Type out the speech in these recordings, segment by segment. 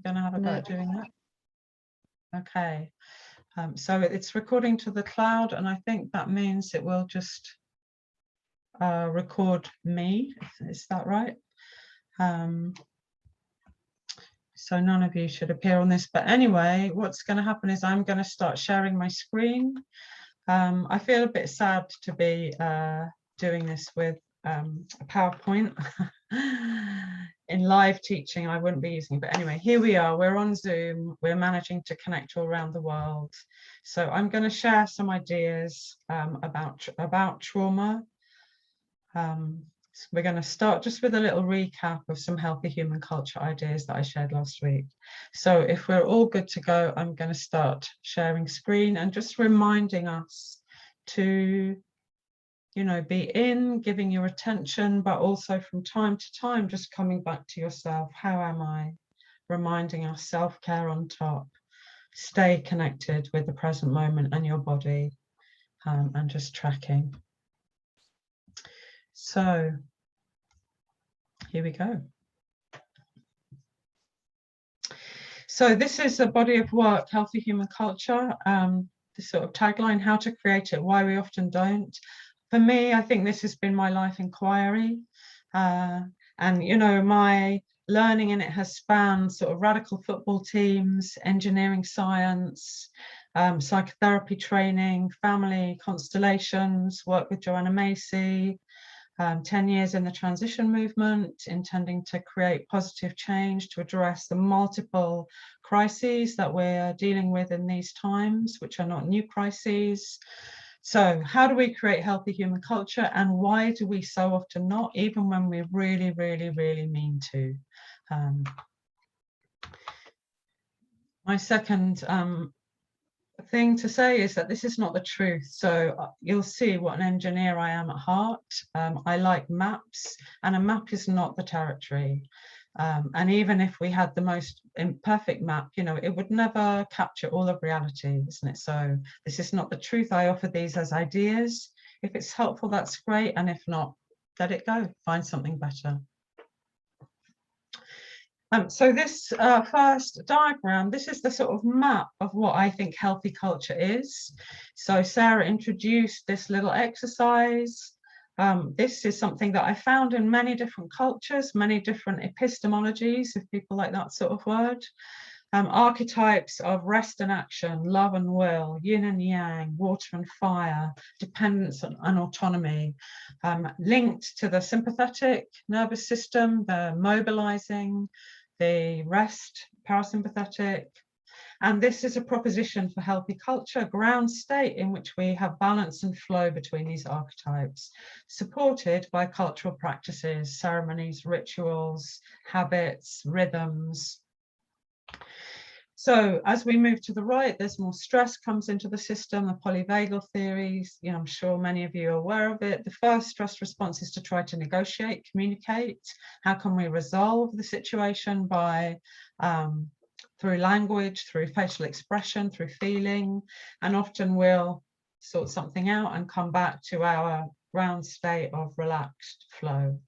going to have a go at doing that? Okay. So it's recording to the cloud, and I think that means it will just record me. Is that right? So none of you should appear on this. But anyway, what's going to happen is I'm going to start sharing my screen. I feel a bit sad to be doing this with a PowerPoint. In live teaching, I wouldn't be using it. But anyway, here we are. We're on Zoom. We're managing to connect all around the world. So I'm going to share some ideas about trauma. So we're going to start just with a little recap of some healthy human culture ideas that I shared last week. So if we're all good to go, I'm going to start sharing screen and just reminding us to, you know, be giving your attention, but also from time to time, just coming back to yourself. How am I? Reminding us, self-care on top. Stay connected with the present moment and your body, and just tracking. So here we go. So this is a body of work, Healthy Human Culture, this sort of tagline, how to create it, why we often don't. For me, I think this has been my life inquiry. And, you know, my learning in it has spanned sort of radical football teams, engineering science, psychotherapy training, family constellations, work with Joanna Macy, 10 years in the transition movement, intending to create positive change to address the multiple crises that we're dealing with in these times, which are not new crises. So how do we create healthy human culture, and why do we so often not, even when we really, really, really mean to? My second thing to say is that this is not the truth. So you'll see what an engineer I am at heart. I like maps, and a map is not the territory. And even if we had the most imperfect map, you know, it would never capture all of reality, isn't it? So this is not the truth. I offer these as ideas. If it's helpful, that's great. And if not, let it go, find something better. So this first diagram, this is the sort of map of what I think healthy culture is. So Sarah introduced this little exercise. This is something that I found in many different cultures, many different epistemologies, if people like that sort of word. Archetypes of rest and action, love and will, yin and yang, water and fire, dependence and autonomy, linked to the sympathetic nervous system, the mobilizing, the rest, parasympathetic. And this is a proposition for healthy culture, ground state in which we have balance and flow between these archetypes, supported by cultural practices, ceremonies, rituals, habits, rhythms. So as we move to the right, there's more stress comes into the system, the polyvagal theories, you know, I'm sure many of you are aware of it. The first stress response is to try to negotiate, communicate. How can we resolve the situation? By through language, through facial expression, through feeling, and often we'll sort something out and come back to our ground state of relaxed flow.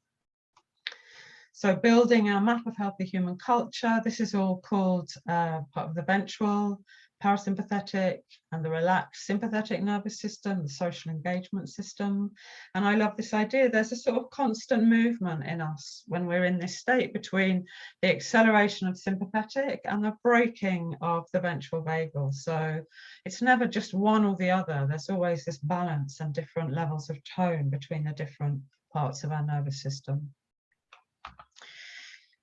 So building our map of healthy human culture, this is all called part of the ventral, parasympathetic, and the relaxed sympathetic nervous system, the social engagement system. And I love this idea. There's a sort of constant movement in us when we're in this state between the acceleration of sympathetic and the breaking of the ventral vagal. So it's never just one or the other. There's always this balance and different levels of tone between the different parts of our nervous system.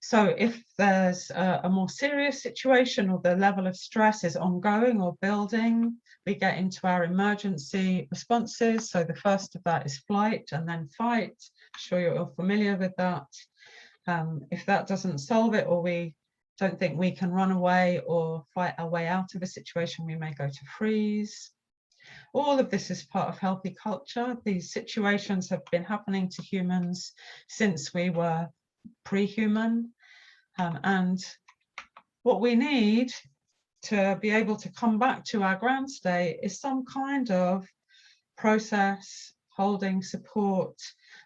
So if there's a more serious situation, or the level of stress is ongoing or building, we get into our emergency responses. So the first of that is flight and then fight. I'm sure you're all familiar with that. If that doesn't solve it, or we don't think we can run away or fight our way out of a situation, we may go to freeze. All of this is part of healthy culture. These situations have been happening to humans since we were pre-human, and what we need to be able to come back to our ground state is some kind of process, holding, support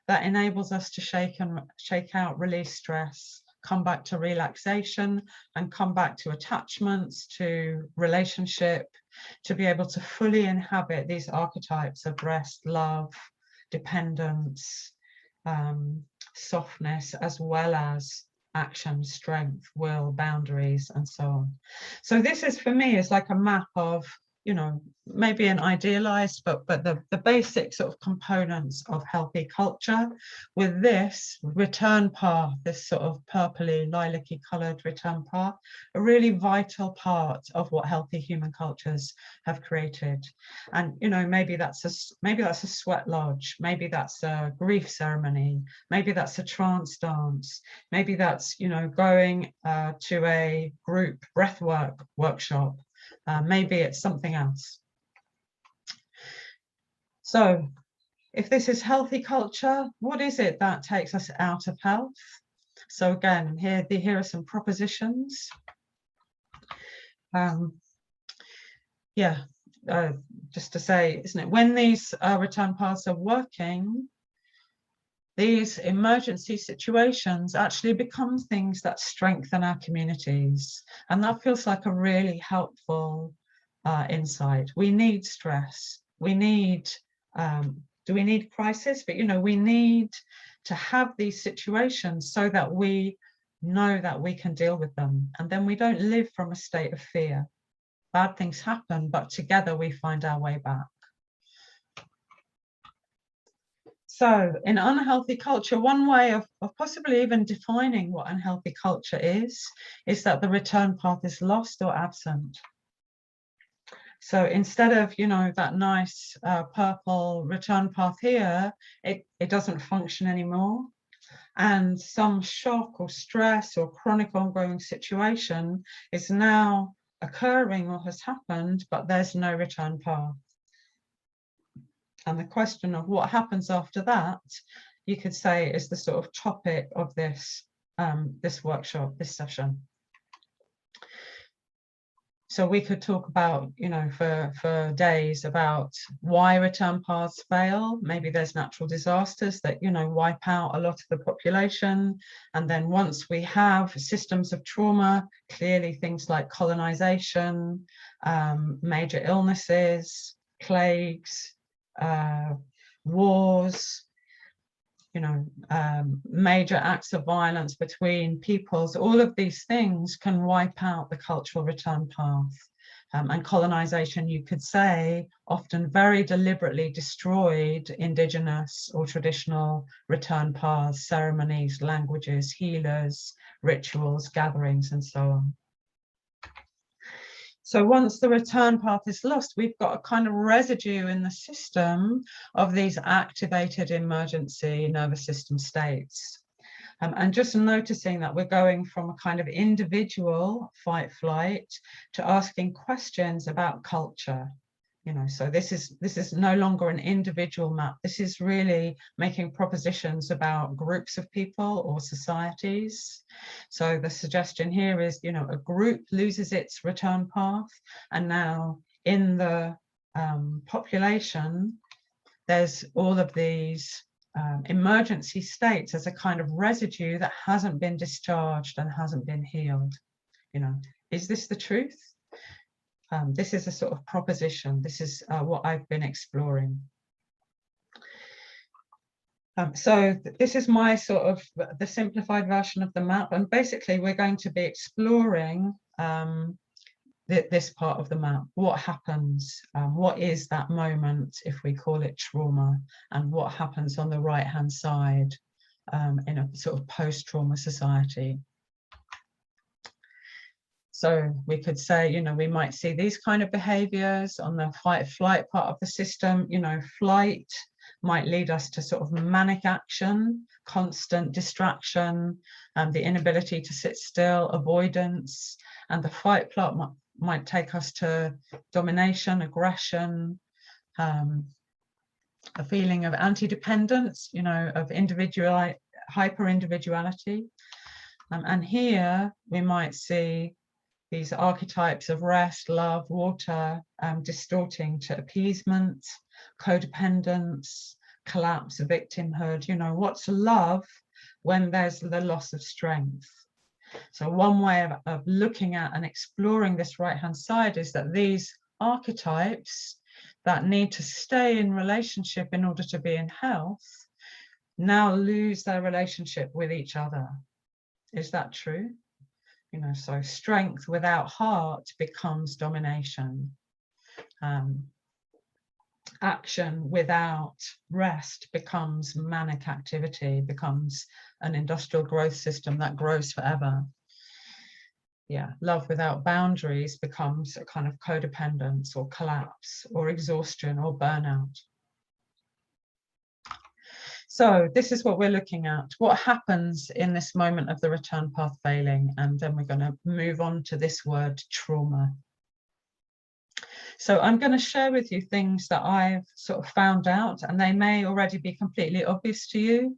that enables us to shake out, release stress, come back to relaxation, and come back to attachments, to relationship, to be able to fully inhabit these archetypes of rest, love, dependence, softness, as well as action, strength, will, boundaries, and so on. So this is, for me, is like a map of, you know, maybe an idealized, but the basic sort of components of healthy culture, with this return path, this sort of purpley, lilac-y coloured return path, a really vital part of what healthy human cultures have created. And, you know, maybe that's a sweat lodge, maybe that's a grief ceremony, maybe that's a trance dance, maybe that's, you know, going to a group breathwork workshop. Maybe it's something else. So if this is healthy culture, what is it that takes us out of health? So again, here are some propositions. Just to say, isn't it, when these return paths are working, these emergency situations actually become things that strengthen our communities. And that feels like a really helpful insight. We need stress. We need, do we need crisis? But, you know, we need to have these situations so that we know that we can deal with them. And then we don't live from a state of fear. Bad things happen, but together we find our way back. So in unhealthy culture, one way of possibly even defining what unhealthy culture is that the return path is lost or absent. So instead of, you know, that nice purple return path here, it doesn't function anymore. And some shock or stress or chronic ongoing situation is now occurring or has happened, but there's no return path. And the question of what happens after that, you could say, is the sort of topic of this, this workshop, this session. So we could talk about, you know, for days about why return paths fail. Maybe there's natural disasters that, you know, wipe out a lot of the population. And then once we have systems of trauma, clearly things like colonization, major illnesses, plagues, wars, you know, major acts of violence between peoples, all of these things can wipe out the cultural return path. And colonization, you could say, often very deliberately destroyed indigenous or traditional return paths, ceremonies, languages, healers, rituals, gatherings, and so on. So once the return path is lost, we've got a kind of residue in the system of these activated emergency nervous system states. And just noticing that we're going from a kind of individual fight flight to asking questions about culture. You know, so this is no longer an individual map. This is really making propositions about groups of people or societies. So the suggestion here is, you know, a group loses its return path, and now in the population, there's all of these emergency states as a kind of residue that hasn't been discharged and hasn't been healed. You know, is this the truth? This is a sort of proposition. This is what I've been exploring. So this is my sort of the simplified version of the map, and basically we're going to be exploring this part of the map. What happens? What is that moment, if we call it trauma, and what happens on the right-hand side in a sort of post-trauma society? So we could say, you know, we might see these kind of behaviors on the fight-flight part of the system. You know, flight might lead us to sort of manic action, constant distraction, the inability to sit still, avoidance, and the fight plot might take us to domination, aggression, a feeling of anti-dependence, you know, of hyper-individuality. And here we might see these archetypes of rest, love, water, distorting to appeasement, codependence, collapse, victimhood. You know, what's love when there's the loss of strength? So one way of looking at and exploring this right-hand side is that these archetypes that need to stay in relationship in order to be in health now lose their relationship with each other. Is that true? You know, so strength without heart becomes domination. Action without rest becomes manic activity, becomes an industrial growth system that grows forever. Yeah, love without boundaries becomes a kind of codependence or collapse or exhaustion or burnout. So this is what we're looking at. What happens in this moment of the return path failing? And then we're going to move on to this word, trauma. So I'm going to share with you things that I've sort of found out, and they may already be completely obvious to you,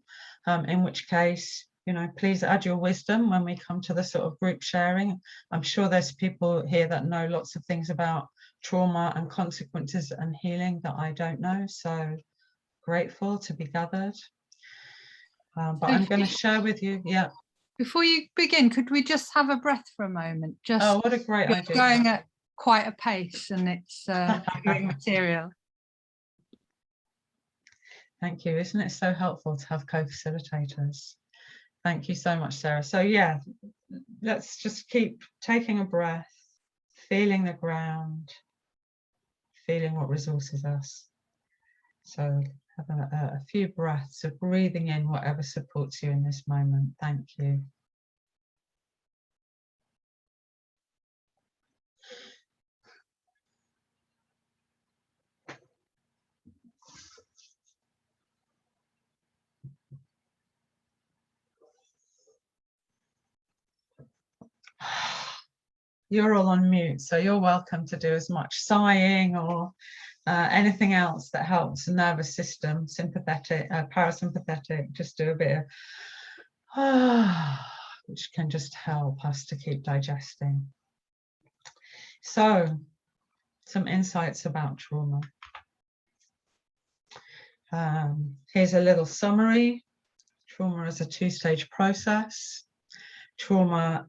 in which case, you know, please add your wisdom when we come to the sort of group sharing. I'm sure there's people here that know lots of things about trauma and consequences and healing that I don't know. So grateful to be gathered. But I'm going to share with you, yeah. Before you begin, could we just have a breath for a moment? Just, oh, what a great idea. Going at quite a pace and it's triggering material. Thank you. Isn't it so helpful to have co-facilitators? Thank you so much, Sarah. So yeah, let's just keep taking a breath, feeling the ground, feeling what resources us. So have a few breaths of breathing in whatever supports you in this moment. Thank you. You're all on mute, so you're welcome to do as much sighing or anything else that helps the nervous system, sympathetic, parasympathetic. Just do a bit of which can just help us to keep digesting. So, some insights about trauma. Here's a little summary. Trauma is a two-stage process. Trauma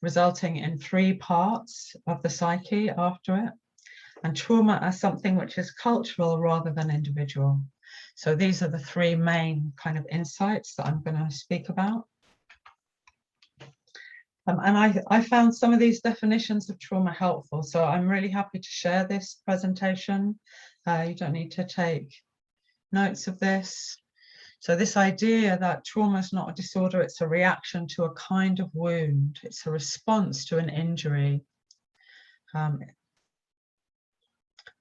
resulting in 3 parts of the psyche after it, and trauma as something which is cultural rather than individual. So these are the 3 main kind of insights that I'm going to speak about. And I found some of these definitions of trauma helpful, so I'm really happy to share this presentation. You don't need to take notes of this. So this idea that trauma is not a disorder, it's a reaction to a kind of wound. It's a response to an injury.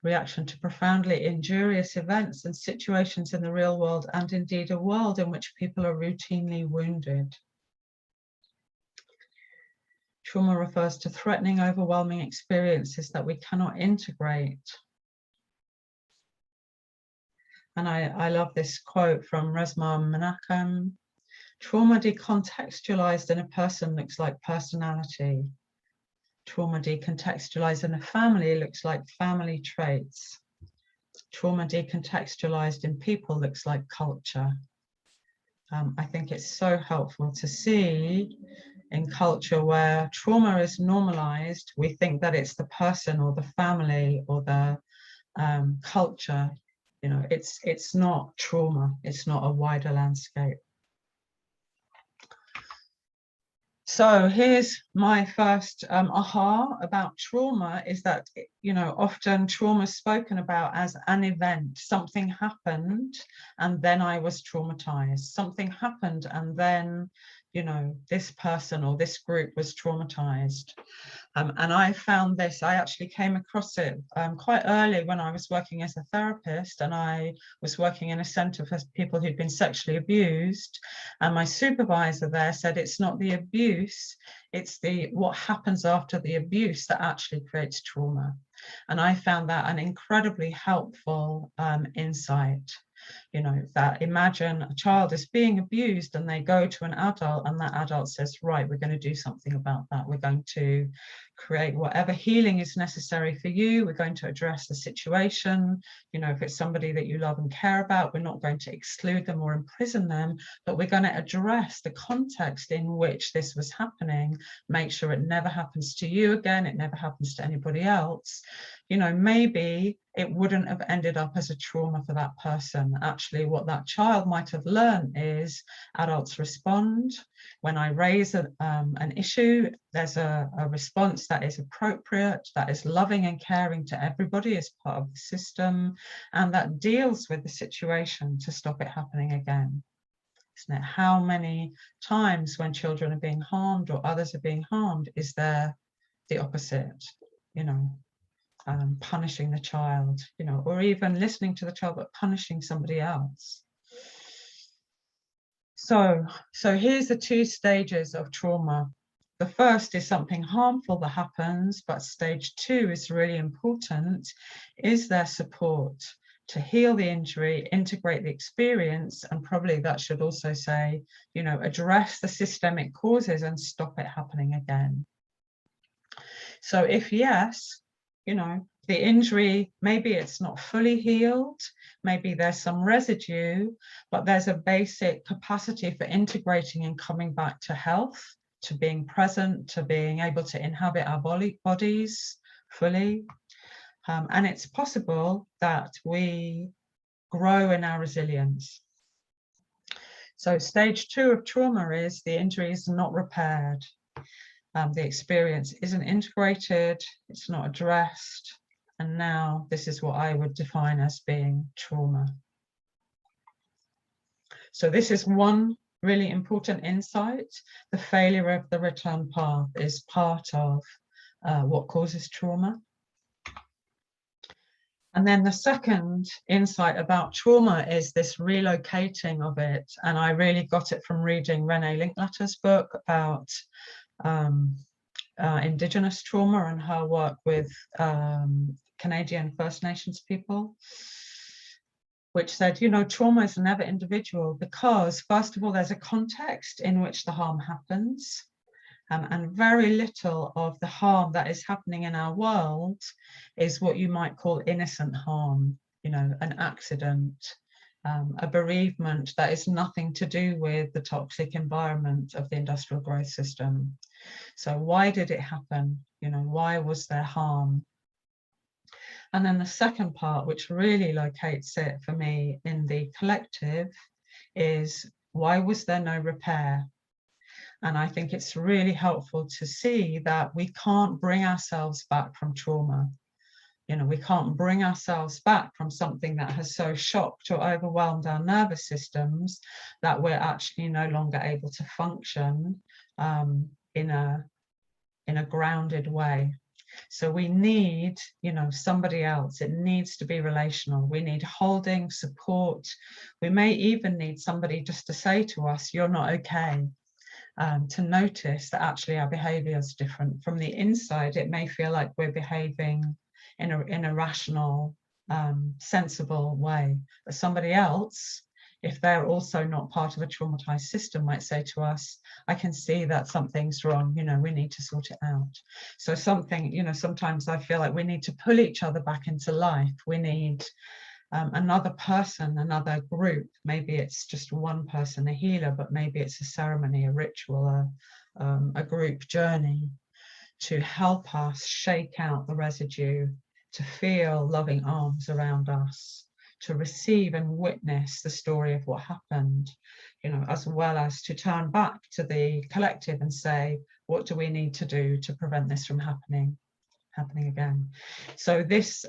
Reaction to profoundly injurious events and situations in the real world, and indeed a world in which people are routinely wounded. Trauma refers to threatening, overwhelming experiences that we cannot integrate. And I love this quote from Resmaa Menakem. Trauma decontextualized in a person looks like personality. Trauma decontextualized in a family looks like family traits. Trauma decontextualized in people looks like culture. I think it's so helpful to see in culture where trauma is normalized, we think that it's the person or the family or the culture. You know, it's not trauma, it's not a wider landscape. So here's my first aha about trauma, is that, you know, often trauma is spoken about as an event. Something happened and then I was traumatized. Something happened and then, you know, this person or this group was traumatized. And I found this, I actually came across it quite early when I was working as a therapist, and I was working in a centre for people who'd been sexually abused. And my supervisor there said, it's not the abuse, it's what happens after the abuse that actually creates trauma. And I found that an incredibly helpful insight. You know, that imagine a child is being abused and they go to an adult and that adult says, right, we're going to do something about that. We're going to create whatever healing is necessary for you. We're going to address the situation. You know, if it's somebody that you love and care about, we're not going to exclude them or imprison them, but we're going to address the context in which this was happening, make sure it never happens to you again, it never happens to anybody else. You know, maybe it wouldn't have ended up as a trauma for that person. Actually, what that child might have learned is adults respond. When I raise an issue, there's a response that is appropriate, that is loving and caring to everybody as part of the system, and that deals with the situation to stop it happening again. Isn't it? How many times when children are being harmed or others are being harmed is there the opposite, you know? Punishing the child, you know, or even listening to the child but punishing somebody else. So here's the two stages of trauma. The first is something harmful that happens, but stage two is really important. Is there support to heal the injury, integrate the experience, and probably that should also say, you know, address the systemic causes and stop it happening again? So if yes, you know, the injury, maybe it's not fully healed, maybe there's some residue, but there's a basic capacity for integrating and coming back to health, to being present, to being able to inhabit our bodies fully. And it's possible that we grow in our resilience. So stage two of trauma is the injury is not repaired. The experience isn't integrated, it's not addressed, and now this is what I would define as being trauma. So this is one really important insight. The failure of the return path is part of what causes trauma. And then the second insight about trauma is this relocating of it, and I really got it from reading Renee Linklater's book about Indigenous trauma and her work with Canadian First Nations people, which said, you know, trauma is never individual because, first of all, there's a context in which the harm happens, and very little of the harm that is happening in our world is what you might call innocent harm, you know, an accident, a bereavement that is nothing to do with the toxic environment of the industrial growth system. So why did it happen? You know, why was there harm? And then the second part, which really locates it for me in the collective, is why was there no repair? And I think it's really helpful to see that we can't bring ourselves back from trauma. You know, we can't bring ourselves back from something that has so shocked or overwhelmed our nervous systems that we're actually no longer able to function in a grounded way. So we need, you know, somebody else. It needs to be relational. We need holding, support. We may even need somebody just to say to us, you're not okay. To notice that actually our behavior is different. From the inside, it may feel like we're behaving in a rational, sensible way, but somebody else, if they're also not part of a traumatized system, might say to us, I can see that something's wrong, you know, we need to sort it out. So something, you know, sometimes I feel like we need to pull each other back into life. We need another person, another group. Maybe it's just one person, a healer, but maybe it's a ceremony, a ritual, a group journey to help us shake out the residue, to feel loving arms around us, to receive and witness the story of what happened, you know, as well as to turn back to the collective and say, what do we need to do to prevent this from happening again? So this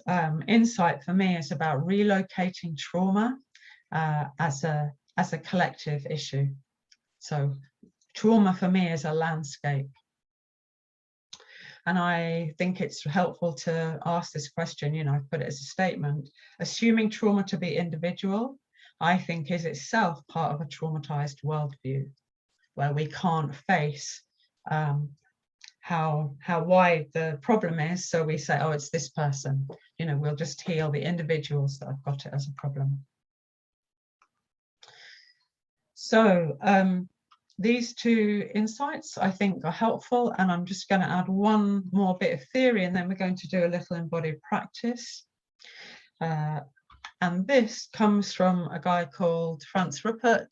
insight for me is about relocating trauma as a collective issue. So trauma for me is a landscape. And I think it's helpful to ask this question, you know, I've put it as a statement, assuming trauma to be individual, I think is itself part of a traumatized worldview, where we can't face how wide the problem is. So we say, oh, it's this person, you know, we'll just heal the individuals that have got it as a problem. So these two insights I think are helpful, and I'm just going to add one more bit of theory, and then we're going to do a little embodied practice. And this comes from a guy called Franz Ruppert,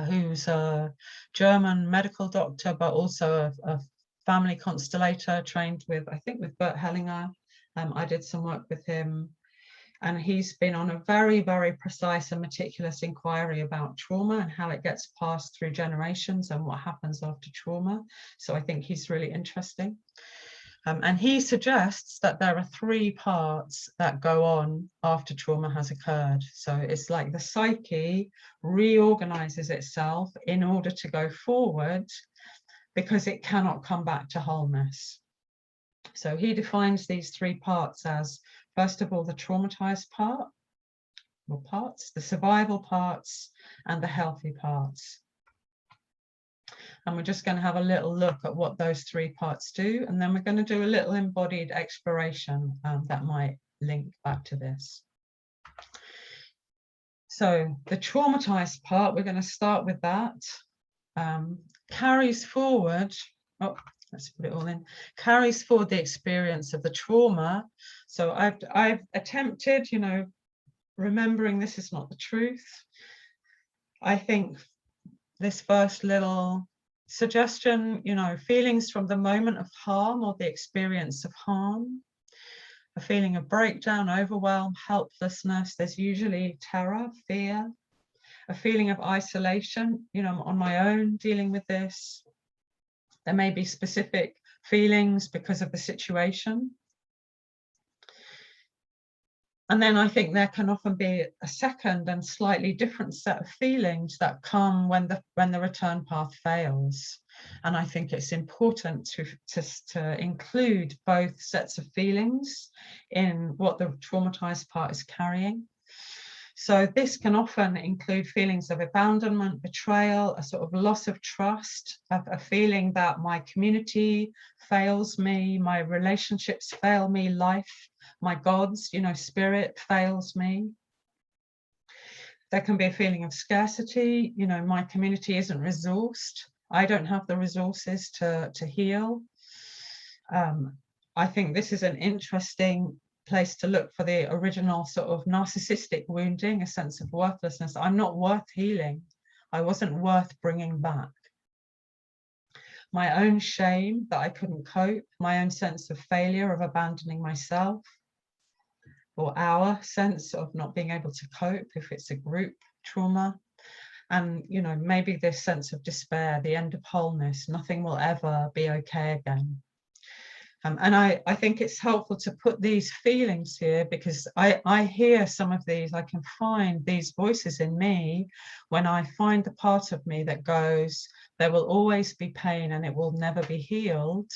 who's a German medical doctor, but also a family constellator trained with, I think, with Bert Hellinger. I did some work with him, and he's been on a very, very precise and meticulous inquiry about trauma and how it gets passed through generations and what happens after trauma. So I think he's really interesting. And he suggests that there are 3 parts that go on after trauma has occurred. So it's like the psyche reorganizes itself in order to go forward because it cannot come back to wholeness. So he defines these 3 parts as, first of all, the traumatized part, or parts, the survival parts, and the healthy parts. And we're just going to have a little look at what those 3 parts do, and then we're going to do a little embodied exploration that might link back to this. So the traumatized part, we're going to start with that, carries forward, let's put it all in, carries forward the experience of the trauma. So I've attempted, you know, remembering this is not the truth. I think this first little suggestion, you know, feelings from the moment of harm or the experience of harm, a feeling of breakdown, overwhelm, helplessness. There's usually terror, fear, a feeling of isolation, you know, I'm on my own dealing with this. There may be specific feelings because of the situation. And then I think there can often be a second and slightly different set of feelings that come when the return path fails. And I think it's important to include both sets of feelings in what the traumatized part is carrying. So this can often include feelings of abandonment, betrayal, a sort of loss of trust, a feeling that my community fails me, my relationships fail me, life, my gods, you know, spirit fails me. There can be a feeling of scarcity, you know, my community isn't resourced. I don't have the resources to heal. I think this is an interesting place to look for the original sort of narcissistic wounding, a sense of worthlessness. I'm not worth healing. I wasn't worth bringing back. My own shame that I couldn't cope, my own sense of failure, of abandoning myself, or our sense of not being able to cope if it's a group trauma. And, you know, maybe this sense of despair, the end of wholeness, nothing will ever be okay again. And I think it's helpful to put these feelings here because I hear some of these, I can find these voices in me when I find the part of me that goes, there will always be pain and it will never be healed.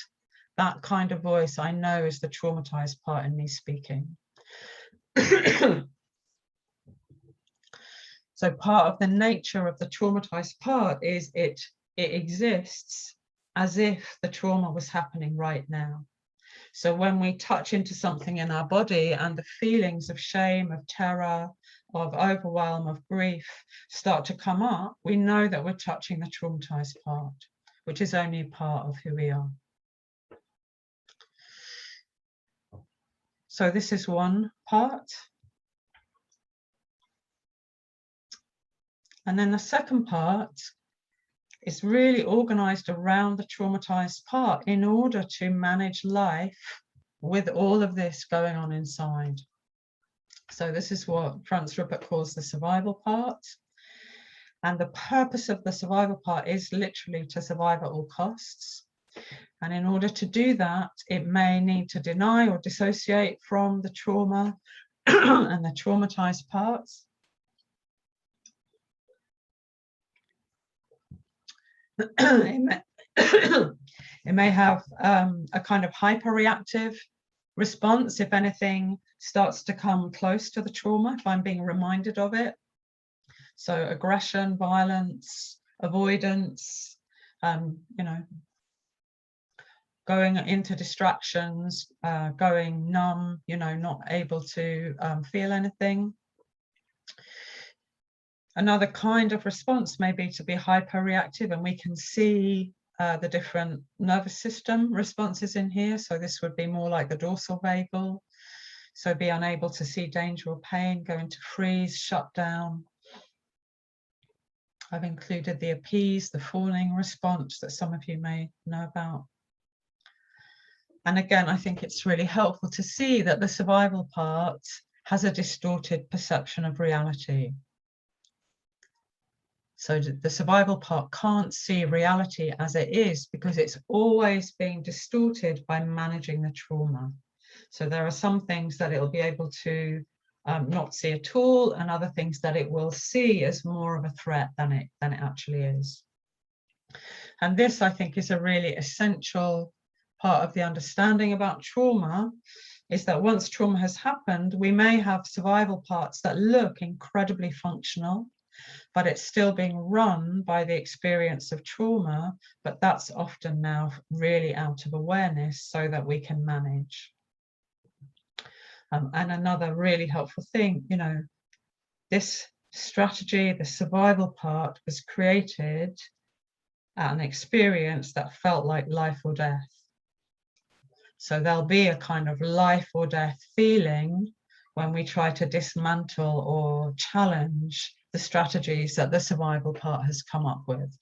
That kind of voice I know is the traumatized part in me speaking. So part of the nature of the traumatized part is it exists as if the trauma was happening right now. So when we touch into something in our body and the feelings of shame, of terror, of overwhelm, of grief start to come up, we know that we're touching the traumatized part, which is only a part of who we are. So this is one part. And then the second part is really organized around the traumatized part in order to manage life with all of this going on inside. So this is what Franz Ruppert calls the survival part. And the purpose of the survival part is literally to survive at all costs. And in order to do that, it may need to deny or dissociate from the trauma and the traumatized parts. It may have a kind of hyperreactive response if anything starts to come close to the trauma, if I'm being reminded of it. So aggression, violence, avoidance, you know, going into distractions, going numb, you know, not able to feel anything. Another kind of response may be to be hyperreactive, and we can see the different nervous system responses in here. So this would be more like the dorsal vagal. So be unable to see danger or pain, go into freeze, shut down. I've included the appease, the fawning response that some of you may know about. And again, I think it's really helpful to see that the survival part has a distorted perception of reality. So the survival part can't see reality as it is because it's always being distorted by managing the trauma. So there are some things that it'll be able to not see at all, and other things that it will see as more of a threat than it actually is. And this, I think, is a really essential part of the understanding about trauma, is that once trauma has happened, we may have survival parts that look incredibly functional, but it's still being run by the experience of trauma, but that's often now really out of awareness so that we can manage. And another really helpful thing, you know, this strategy, the survival part, was created at an experience that felt like life or death. So there'll be a kind of life or death feeling when we try to dismantle or challenge the strategies that the survival part has come up with.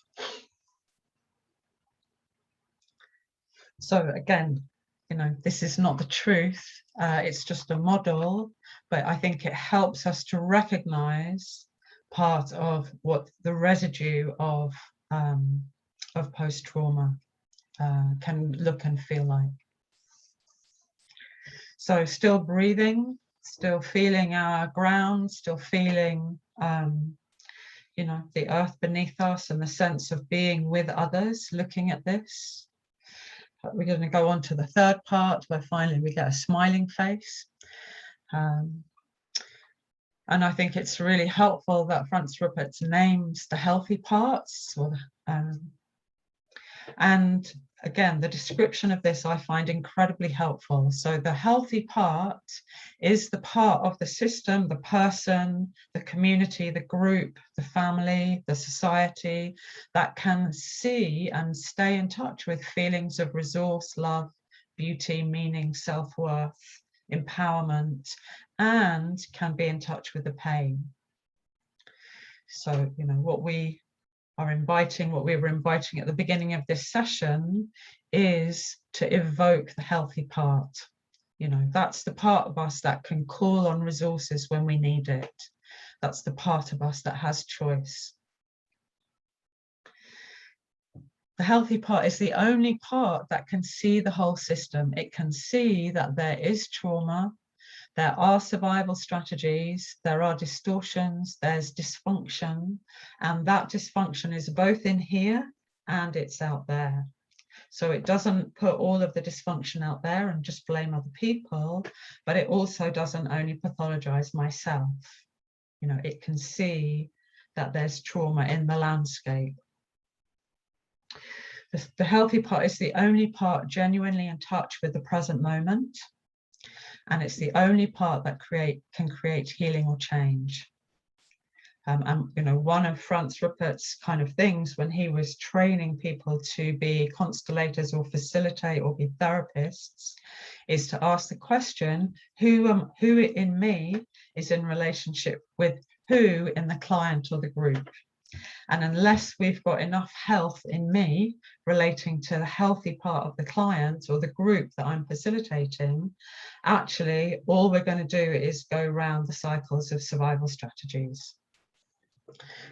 So again, you know, this is not the truth, it's just a model, but I think it helps us to recognize part of what the residue of post-trauma can look and feel like. So still breathing, still feeling our ground, still feeling you know, the earth beneath us and the sense of being with others, looking at this. We're going to go on to the third part where finally we get a smiling face. And I think it's really helpful that Franz Ruppert names the healthy parts. And again, the description of this I find incredibly helpful. So the healthy part is the part of the system, the person, the community, the group, the family, the society that can see and stay in touch with feelings of resource, love, beauty, meaning, self-worth, empowerment, and can be in touch with the pain. So, you know, what we were inviting at the beginning of this session is to evoke the healthy part. You know, that's the part of us that can call on resources when we need it. That's the part of us that has choice. The healthy part is the only part that can see the whole system. It can see that there is trauma, there are survival strategies, there are distortions, there's dysfunction, and that dysfunction is both in here and it's out there. So it doesn't put all of the dysfunction out there and just blame other people, but it also doesn't only pathologize myself. You know, it can see that there's trauma in the landscape. The healthy part is the only part genuinely in touch with the present moment. And it's the only part that can create healing or change. And you know, one of Franz Ruppert's kind of things when he was training people to be constellators or facilitate or be therapists is to ask the question, who in me is in relationship with who in the client or the group? And unless we've got enough health in me relating to the healthy part of the client or the group that I'm facilitating, actually, all we're going to do is go around the cycles of survival strategies.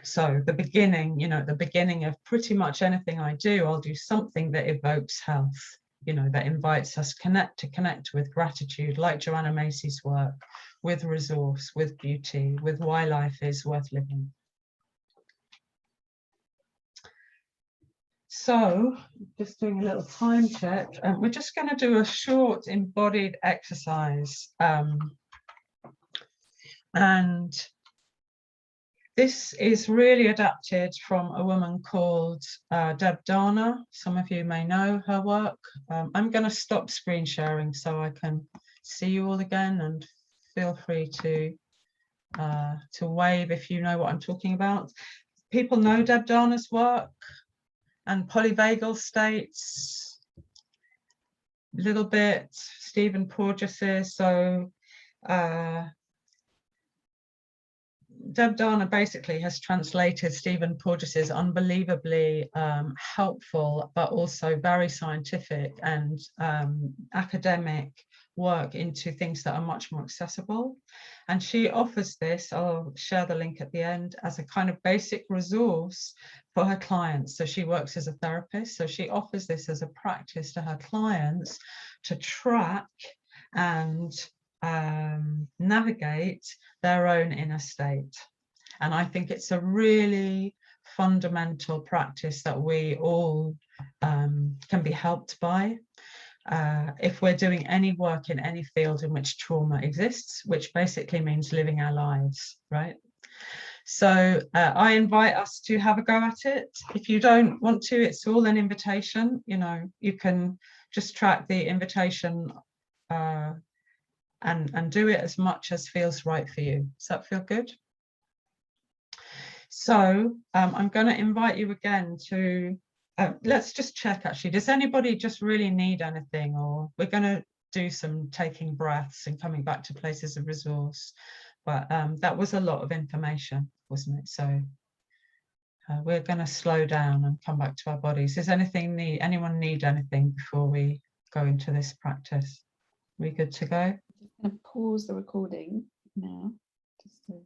So the beginning, you know, at the beginning of pretty much anything I do, I'll do something that evokes health, you know, that invites us to connect with gratitude, like Joanna Macy's work, with resource, with beauty, with why life is worth living. So just doing a little time check, we're just going to do a short embodied exercise. And this is really adapted from a woman called Deb Dana. Some of you may know her work. I'm going to stop screen sharing so I can see you all again, and feel free to to wave if you know what I'm talking about. People know Deb Dana's work and polyvagal states, a little bit, Stephen Porges's. So Deb Dana basically has translated Stephen Porges's unbelievably helpful, but also very scientific and academic work into things that are much more accessible. And she offers this, I'll share the link at the end, as a kind of basic resource for her clients. So she works as a therapist. So she offers this as a practice to her clients to track and navigate their own inner state. And I think it's a really fundamental practice that we all can be helped by if we're doing any work in any field in which trauma exists, which basically means living our lives, right? So I invite us to have a go at it. If you don't want to, it's all an invitation. You know, you can just track the invitation and do it as much as feels right for you. Does that feel good? So I'm going to invite you again to, let's just check actually, does anybody just really need anything, or we're going to do some taking breaths and coming back to places of resource. But that was a lot of information, wasn't it? So we're going to slow down and come back to our bodies. Does anyone need anything before we go into this practice? We good to go? I'm just going to pause the recording now. Just so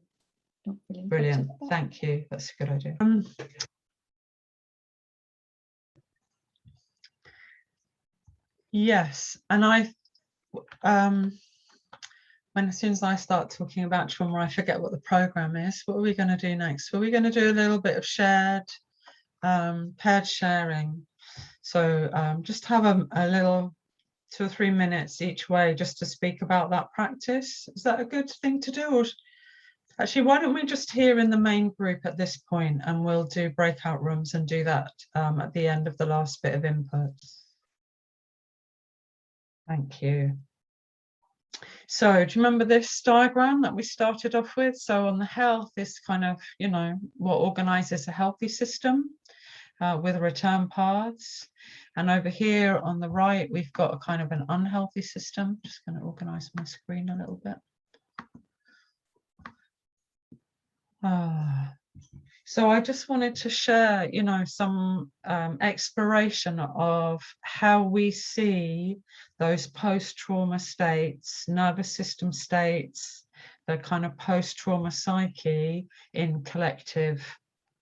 not feeling brilliant. Thank you. That's a good idea. Yes, and as soon as I start talking about trauma, I forget what the program is. What are we going to do next? Well, we're going to do a little bit of paired sharing. So just have a little 2 or 3 minutes each way just to speak about that practice. Is that a good thing to do? Or actually, why don't we just hear in the main group at this point, and we'll do breakout rooms and do that at the end of the last bit of input. Thank you. So do you remember this diagram that we started off with? So on the health is kind of, you know, what organizes a healthy system with return paths. And over here on the right, we've got a kind of an unhealthy system. Just going to organize my screen a little bit. So I just wanted to share, you know, some exploration of how we see those post-trauma states, nervous system states, the kind of post-trauma psyche in collective,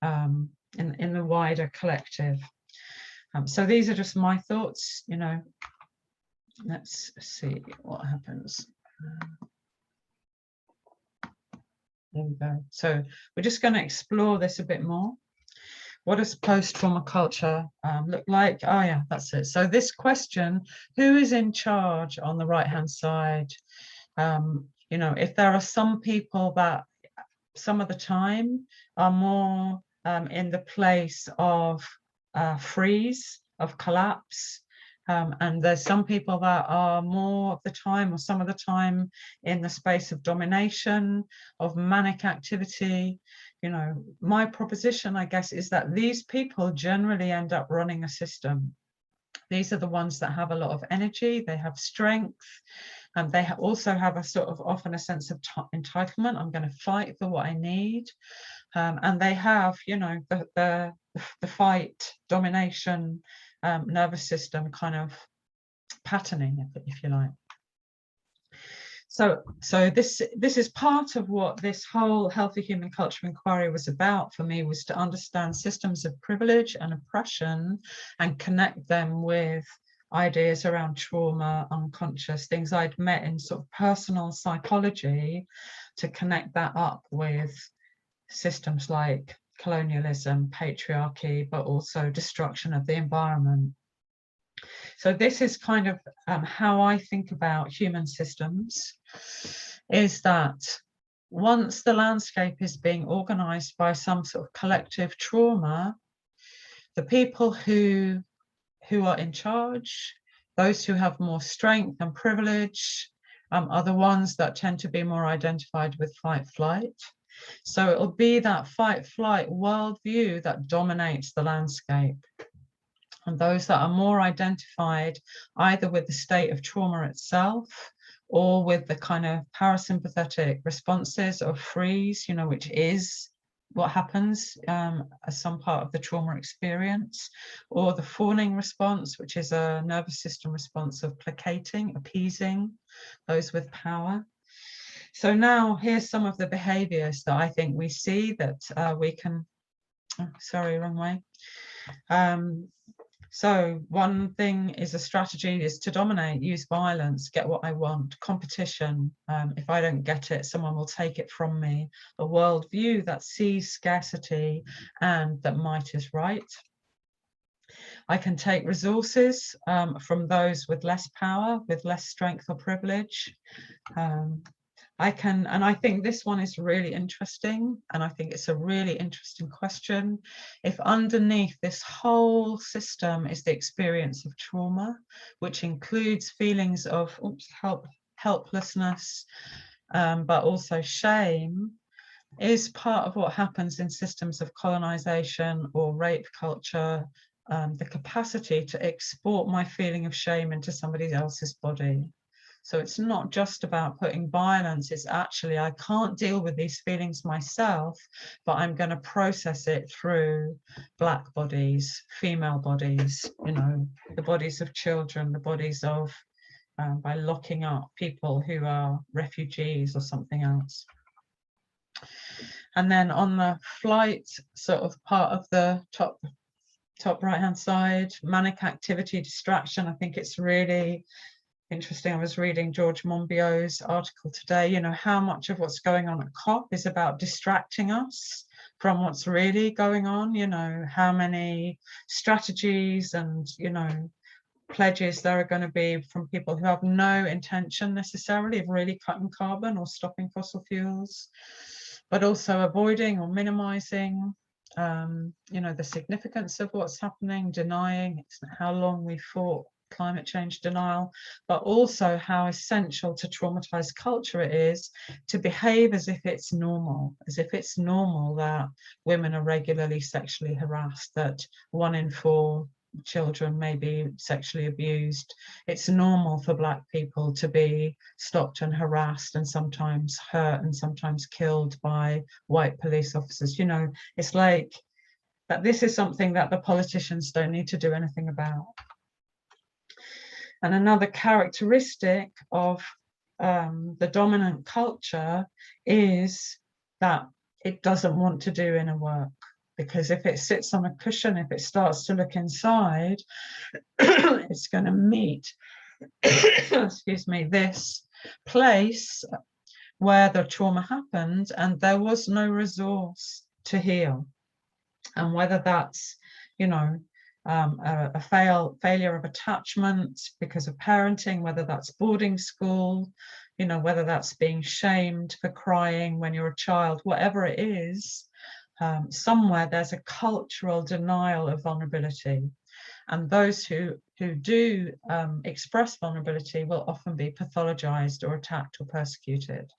in the wider collective. So these are just my thoughts, you know. Let's see what happens. There we go. So we're just going to explore this a bit more. What does post-trauma culture look like? Oh yeah, that's it. So this question, who is in charge on the right-hand side? You know, if there are some people that some of the time are more in the place of freeze, of collapse, and there's some people that are more of the time or some of the time in the space of domination, of manic activity. You know, my proposition, I guess, is that these people generally end up running a system. These are the ones that have a lot of energy, they have strength, and they also have a sort of often a sense of entitlement. I'm going to fight for what I need. And they have, you know, the fight, domination, nervous system kind of patterning, if you like. So this is part of what this whole healthy human culture inquiry was about for me, was to understand systems of privilege and oppression and connect them with ideas around trauma, unconscious, things I'd met in sort of personal psychology, to connect that up with systems like colonialism, patriarchy, but also destruction of the environment. So this is kind of how I think about human systems, is that once the landscape is being organized by some sort of collective trauma, the people who are in charge, those who have more strength and privilege, are the ones that tend to be more identified with fight-flight. So it'll be that fight-flight worldview that dominates the landscape. And those that are more identified either with the state of trauma itself or with the kind of parasympathetic responses of freeze, you know, which is what happens as some part of the trauma experience, or the fawning response, which is a nervous system response of placating, appeasing those with power. So now here's some of the behaviors that I think we see that we can, oh, sorry, wrong way. So one thing is a strategy is to dominate, use violence, get what I want, competition. If I don't get it, someone will take it from me. A worldview that sees scarcity and that might is right. I can take resources from those with less power, with less strength or privilege. I can, and I think this one is really interesting, and I think it's a really interesting question. If underneath this whole system is the experience of trauma, which includes feelings of helplessness, but also shame, is part of what happens in systems of colonization or rape culture, the capacity to export my feeling of shame into somebody else's body. So it's not just about putting violence, it's actually, I can't deal with these feelings myself, but I'm going to process it through Black bodies, female bodies, you know, the bodies of children, the bodies of, by locking up people who are refugees or something else. And then on the flight sort of part of the top right hand side, manic activity, distraction, I think it's really interesting. I was reading George Monbiot's article today, you know, how much of what's going on at COP is about distracting us from what's really going on, you know, how many strategies and, you know, pledges there are going to be from people who have no intention necessarily of really cutting carbon or stopping fossil fuels, but also avoiding or minimizing, you know, the significance of what's happening, denying how long we fought climate change denial, but also how essential to traumatized culture it is to behave as if it's normal, that women are regularly sexually harassed, that 1 in 4 children may be sexually abused. It's normal for Black people to be stalked and harassed and sometimes hurt and sometimes killed by white police officers. You know, it's like that this is something that the politicians don't need to do anything about. And another characteristic of the dominant culture is that it doesn't want to do inner work, because if it sits on a cushion, if it starts to look inside, it's going to meet, excuse me, this place where the trauma happened and there was no resource to heal. And whether that's, you know, a failure of attachment because of parenting, whether that's boarding school, you know, whether that's being shamed for crying when you're a child, whatever it is, somewhere there's a cultural denial of vulnerability. And those who do express vulnerability will often be pathologized or attacked or persecuted.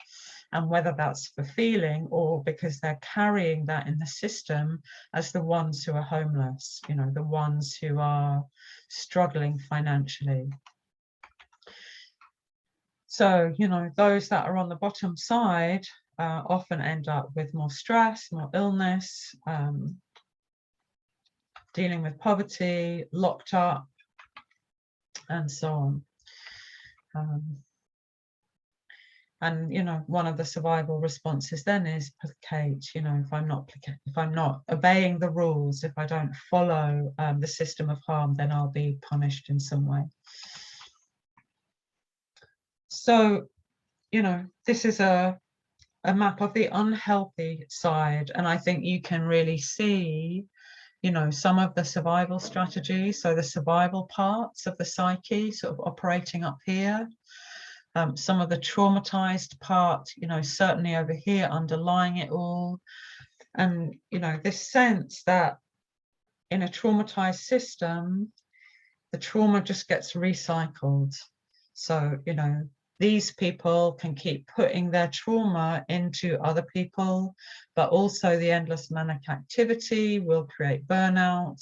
And whether that's for feeling or because they're carrying that in the system as the ones who are homeless, you know, the ones who are struggling financially. So, you know, those that are on the bottom side often end up with more stress, more illness, dealing with poverty, locked up, and so on. And, you know, one of the survival responses then is placate. You know, if I'm not obeying the rules, if I don't follow the system of harm, then I'll be punished in some way. So, you know, this is a map of the unhealthy side, and I think you can really see, you know, some of the survival strategies, so the survival parts of the psyche sort of operating up here. Some of the traumatized part, you know, certainly over here underlying it all. And, you know, this sense that in a traumatized system, the trauma just gets recycled. So, you know, these people can keep putting their trauma into other people, but also the endless manic activity will create burnout.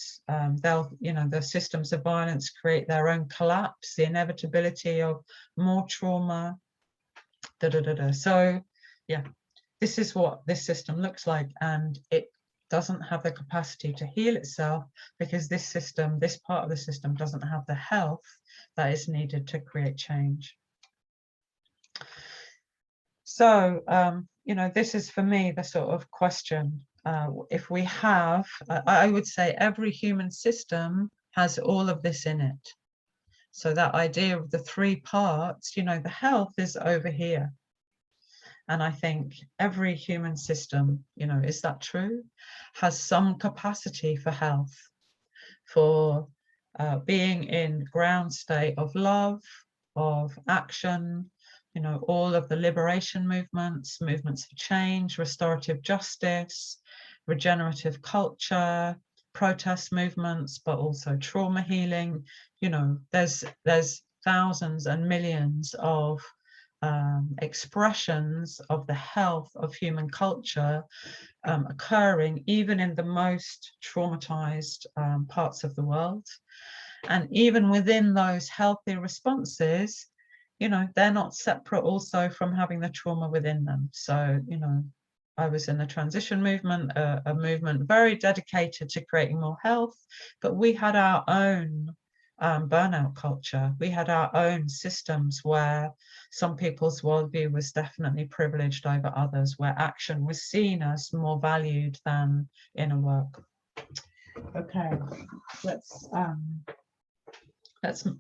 They'll, the systems of violence create their own collapse, the inevitability of more trauma. So, yeah, this is what this system looks like, and it doesn't have the capacity to heal itself because this system, this part of the system, doesn't have the health that is needed to create change. So, this is for me the sort of question. If we have, I would say every human system has all of this in it. So that idea of the three parts, the health is over here. And I think every human system, is that true? Has some capacity for health, for being in ground state of love, of action, all of the liberation movements for change, restorative justice, regenerative culture, protest movements, but also trauma healing. There's thousands and millions of expressions of the health of human culture occurring even in the most traumatized parts of the world. And even within those healthy responses, they're not separate also from having the trauma within them. So, I was in the transition movement, a movement very dedicated to creating more health, but we had our own burnout culture. We had our own systems where some people's worldview was definitely privileged over others, where action was seen as more valued than inner work. Okay, let's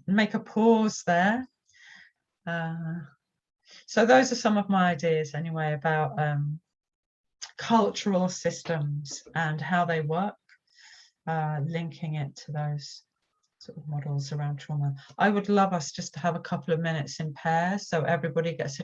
make a pause there. So those are some of my ideas anyway about cultural systems and how they work, linking it to those sort of models around trauma. I would love us just to have a couple of minutes in pairs so everybody gets a